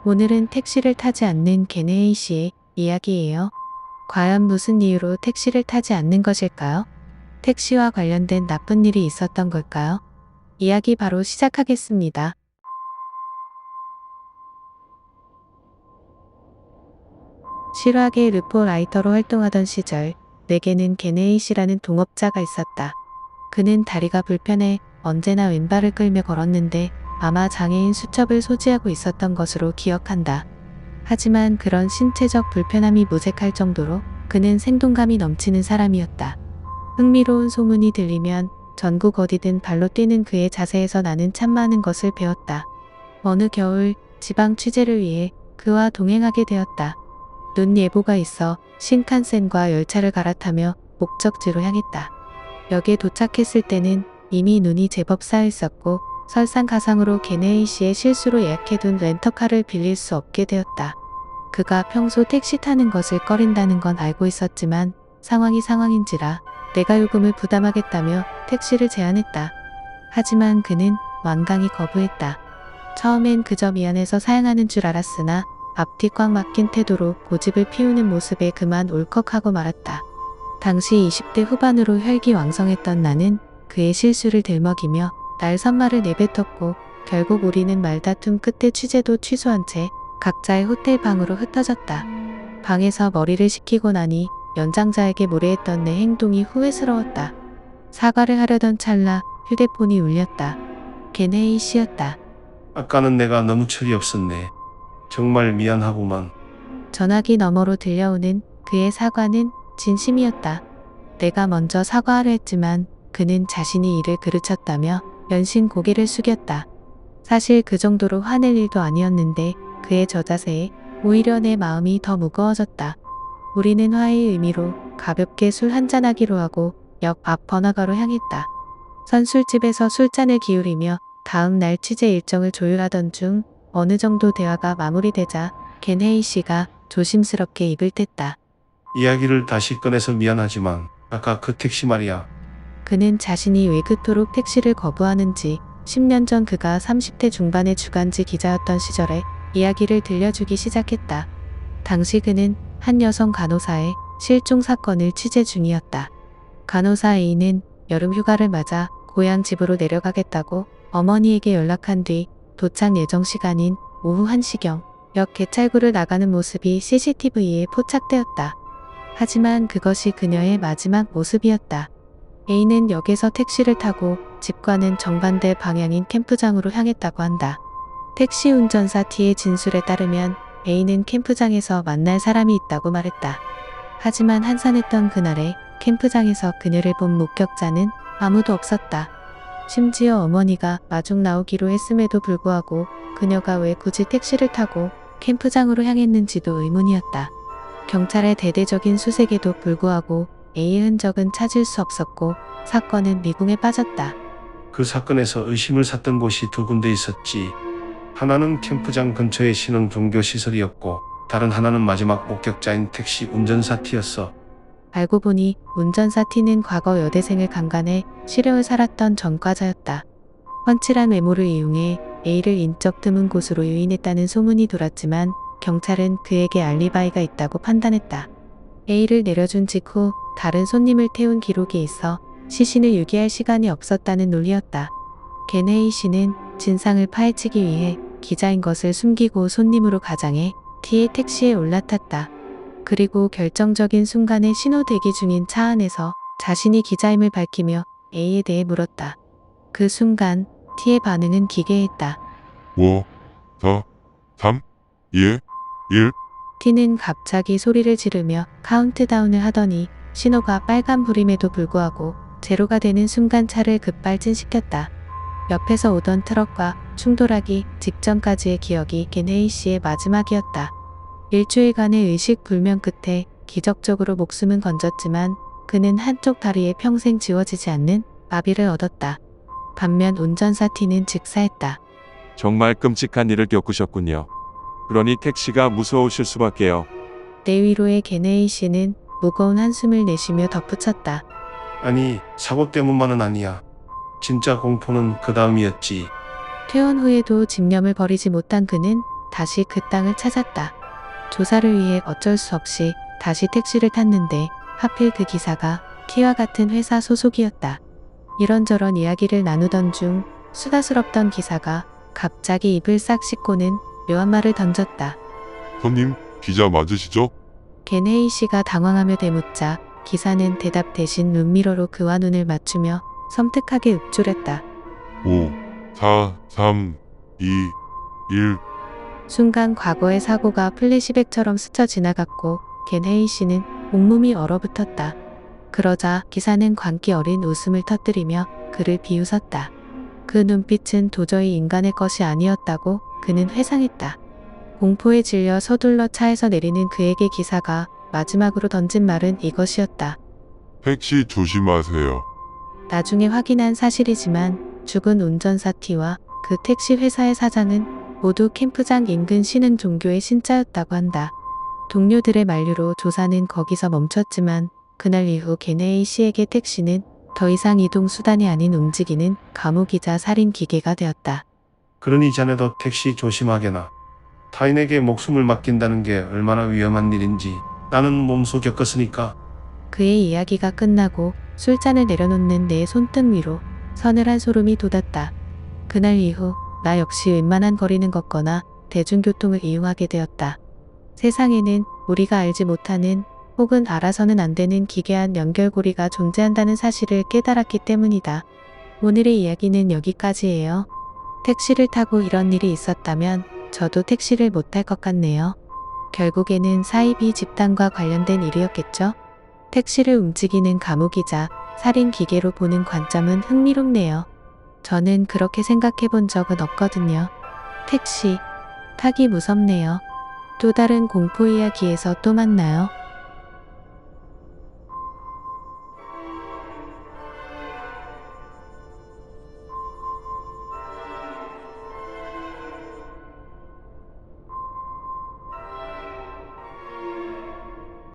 오늘은 택시를 타지 않는 개네이 씨의 이야기예요. 과연 무슨 이유로 택시를 타지 않는 것일까요? 택시와 관련된 나쁜 일이 있었던 걸까요? 이야기 바로 시작하겠습니다. 실화계 르포라이터로 활동하던 시절, 내게는 개네이 씨라는 동업자가 있었다. 그는 다리가 불편해 언제나 왼발을 끌며 걸었는데 아마 장애인 수첩을 소지하고 있었던 것으로 기억한다. 하지만 그런 신체적 불편함이 무색할 정도로 그는 생동감이 넘치는 사람이었다. 흥미로운 소문이 들리면 전국 어디든 발로 뛰는 그의 자세에서 나는 참 많은 것을 배웠다. 어느 겨울 지방 취재를 위해 그와 동행하게 되었다. 눈 예보가 있어 신칸센과 열차를 갈아타며 목적지로 향했다. 역에 도착했을 때는 이미 눈이 제법 쌓여 있었고 설상가상으로 개네이 씨의 실수로 예약해둔 렌터카를 빌릴 수 없게 되었다. 그가 평소 택시 타는 것을 꺼린다는 건 알고 있었지만 상황이 상황인지라 내가 요금을 부담하겠다며 택시를 제안했다. 하지만 그는 완강히 거부했다. 처음엔 그저 미안해서 사양하는 줄 알았으나 앞뒤 꽉 막힌 태도로 고집을 피우는 모습에 그만 울컥하고 말았다. 당시 20대 후반으로 혈기왕성했던 나는 그의 실수를 들먹이며 날선말을 내뱉었고 결국 우리는 말다툼 끝에 취재도 취소한 채 각자의 호텔 방으로 흩어졌다. 방에서 머리를 식히고 나니 연장자에게 무례했던 내 행동이 후회스러웠다. 사과를 하려던 찰나 휴대폰이 울렸다. 개네이 씨였다. 아까는 내가 너무 철이 없었네. 정말 미안하구만. 전화기 너머로 들려오는 그의 사과는 진심이었다. 내가 먼저 사과하려 했지만 그는 자신이 이를 그르쳤다며 연신 고개를 숙였다. 사실 그 정도로 화낼 일도 아니었는데 그의 저자세에 오히려 내 마음이 더 무거워졌다. 우리는 화해의 의미로 가볍게 술 한잔하기로 하고 역 앞 번화가로 향했다. 선술집에서 술잔을 기울이며 다음 날 취재 일정을 조율하던 중 어느 정도 대화가 마무리되자 겐헤이 씨가 조심스럽게 입을 뗐다. 이야기를 다시 꺼내서 미안하지만 아까 그 택시 말이야. 그는 자신이 왜 그토록 택시를 거부하는지 10년 전 그가 30대 중반의 주간지 기자였던 시절에 이야기를 들려주기 시작했다. 당시 그는 한 여성 간호사의 실종 사건을 취재 중이었다. 간호사 A는 여름 휴가를 맞아 고향 집으로 내려가겠다고 어머니에게 연락한 뒤 도착 예정 시간인 오후 1시경 역 개찰구를 나가는 모습이 CCTV에 포착되었다. 하지만 그것이 그녀의 마지막 모습이었다. A는 역에서 택시를 타고 집과는 정반대 방향인 캠프장으로 향했다고 한다. 택시 운전사 T의 진술에 따르면 A는 캠프장에서 만날 사람이 있다고 말했다. 하지만 한산했던 그날에 캠프장에서 그녀를 본 목격자는 아무도 없었다. 심지어 어머니가 마중 나오기로 했음에도 불구하고 그녀가 왜 굳이 택시를 타고 캠프장으로 향했는지도 의문이었다. 경찰의 대대적인 수색에도 불구하고 A의 흔적은 찾을 수 없었고 사건은 미궁에 빠졌다. 그 사건에서 의심을 샀던 곳이 두 군데 있었지. 하나는 캠프장 근처의 신흥 종교시설이었고 다른 하나는 마지막 목격자인 택시 운전사 T였어. 알고 보니 운전사 T는 과거 여대생을 강간해 실형을 살았던 전과자였다. 훤칠한 외모를 이용해 A를 인적 드문 곳으로 유인했다는 소문이 돌았지만 경찰은 그에게 알리바이가 있다고 판단했다. A를 내려준 직후 다른 손님을 태운 기록이 있어 시신을 유기할 시간이 없었다는 논리였다. 겐헤이 씨는 진상을 파헤치기 위해 기자인 것을 숨기고 손님으로 가장해 T의 택시에 올라탔다. 그리고 결정적인 순간에 신호 대기 중인 차 안에서 자신이 기자임을 밝히며 A에 대해 물었다. 그 순간 T의 반응은 기괴했다. 5, 4, 3, 2, 1. T는 갑자기 소리를 지르며 카운트다운을 하더니 신호가 빨간불임에도 불구하고 제로가 되는 순간 차를 급발진시켰다. 옆에서 오던 트럭과 충돌하기 직전까지의 기억이 겐헤이 씨의 마지막이었다. 일주일간의 의식불명 끝에 기적적으로 목숨은 건졌지만 그는 한쪽 다리에 평생 지워지지 않는 마비를 얻었다. 반면 운전사 T는 즉사했다. 정말 끔찍한 일을 겪으셨군요. 그러니 택시가 무서우실 수밖에요. 내 위로의 겐헤이 씨는 무거운 한숨을 내쉬며 덧붙였다. 아니, 사고 때문만은 아니야. 진짜 공포는 그 다음이었지. 퇴원 후에도 집념을 버리지 못한 그는 다시 그 땅을 찾았다. 조사를 위해 어쩔 수 없이 다시 택시를 탔는데 하필 그 기사가 T와 같은 회사 소속이었다. 이런저런 이야기를 나누던 중 수다스럽던 기사가 갑자기 입을 싹 씻고는 묘한 말을 던졌다. 손님, 기자 맞으시죠? 게네이 씨가 당황하며 되묻자 기사는 대답 대신 룸미러로 그와 눈을 맞추며 섬뜩하게 읊조렸다. 5, 4, 3, 2, 1. 순간 과거의 사고가 플래시백처럼 스쳐 지나갔고 게네이 씨는 온몸이 얼어붙었다. 그러자 기사는 광기 어린 웃음을 터뜨리며 그를 비웃었다. 그 눈빛은 도저히 인간의 것이 아니었다고 그는 회상했다. 공포에 질려 서둘러 차에서 내리는 그에게 기사가 마지막으로 던진 말은 이것이었다. 택시 조심하세요. 나중에 확인한 사실이지만 죽은 운전사 T와 그 택시 회사의 사장은 모두 캠프장 인근 신흥 종교의 신자였다고 한다. 동료들의 만류로 조사는 거기서 멈췄지만 그날 이후 게네이 씨에게 택시는 더 이상 이동 수단이 아닌 움직이는 감옥이자 살인 기계가 되었다. 그러니 자네도 택시 조심하게나. 타인에게 목숨을 맡긴다는 게 얼마나 위험한 일인지 나는 몸소 겪었으니까. 그의 이야기가 끝나고 술잔을 내려놓는 내 손등 위로 서늘한 소름이 돋았다. 그날 이후 나 역시 웬만한 거리는 걷거나 대중교통을 이용하게 되었다. 세상에는 우리가 알지 못하는 혹은 알아서는 안 되는 기괴한 연결고리가 존재한다는 사실을 깨달았기 때문이다. 오늘의 이야기는 여기까지예요. 택시를 타고 이런 일이 있었다면 저도 택시를 못 탈 것 같네요. 결국에는 사이비 집단과 관련된 일이었겠죠? 택시를 움직이는 감옥이자 살인 기계로 보는 관점은 흥미롭네요. 저는 그렇게 생각해 본 적은 없거든요. 택시 타기 무섭네요. 또 다른 공포 이야기에서 또 만나요.